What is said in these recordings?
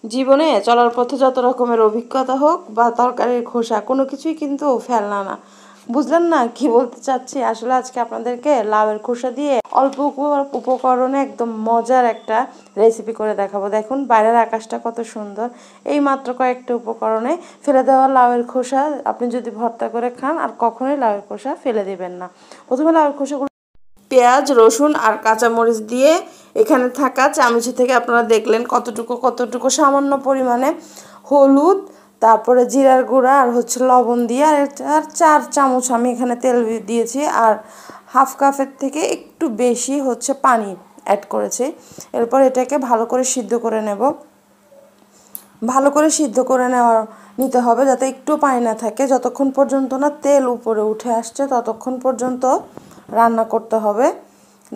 জীবনে চলার পথে যত রকমের অভিজ্ঞতা হোক বা তরকারির খোসা কোনো কিছুই কিন্তু ফেলনা না। বুঝলেন না কি বলতে চাচ্ছি? আসলে আজকে আপনাদেরকে লাউয়ের খোসা দিয়ে অল্প উপকরণে একদম মজার একটা রেসিপি করে দেখাবো। দেখুন বাইরের আকাশটা কত সুন্দর, এই মাত্র কয়েকটা উপকরণে ফেলে দেওয়া লাউয়ের খোসা আপনি যদি ভর্তা করে খান আর কখনোই লাউয়ের খোসা ফেলে দিবেন না। প্রথমে লাউয়ের খোসাগুলো পেঁয়াজ, রসুন আর কাঁচামরিচ দিয়ে এখানে থাকা চামচি থেকে আপনারা দেখলেন কতটুকু সামান্য পরিমাণে হলুদ, তারপরে জিরার গুঁড়া আর হচ্ছে লবণ দিয়ে আর 4 চামচ আমি এখানে তেল দিয়েছি আর হাফ কাপের থেকে একটু বেশি হচ্ছে পানি অ্যাড করেছি। এরপর এটাকে ভালো করে সিদ্ধ করে নেব। ভালো করে সিদ্ধ করে নিতে হবে যাতে একটু পানি না থাকে। যতক্ষণ পর্যন্ত না তেল উপরে উঠে আসছে ততক্ষণ পর্যন্ত রান্না করতে হবে।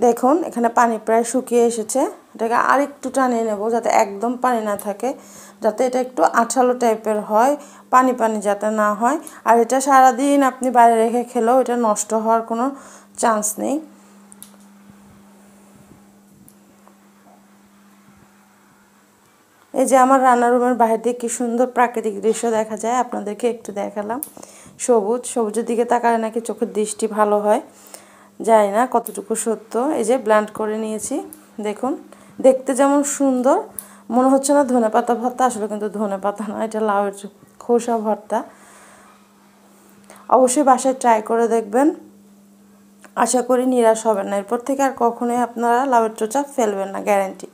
দেখুন এখানে পানি প্রায় শুকিয়ে এসেছে। এটাকে আর একটু টানিয়ে নেব যাতে একদম পানি না থাকে, যাতে এটা একটু আঠালো টাইপের হয়, পানি পানি যাতে না হয়। আর এটা সারাদিন আপনি বাইরে রেখে খেলেও এটা নষ্ট হওয়ার কোনো চান্স নেই। এই যে আমার রান্নার রুমের বাইরে দিয়ে কি সুন্দর প্রাকৃতিক দৃশ্য দেখা যায়, আপনাদেরকে একটু দেখালাম। সবুজের দিকে তাকালে নাকি চোখের দৃষ্টি ভালো হয়, জানি না কতটুকু সত্য। এই যে ব্লেন্ড করে নিয়েছি, দেখুন দেখতে যেমন সুন্দর মনে হচ্ছে না ধনেপাতা ভর্তা, আসলে কিন্তু ধনেপাতা না, এটা লাউয়ের খোসা ভর্তা। অবশ্যই বাসায় ট্রাই করে দেখবেন, আশা করি নিরাশ হবেন না। এরপর থেকে আর কখনোই আপনারা লাউয়ের চোচা ফেলবেন না, গ্যারান্টি।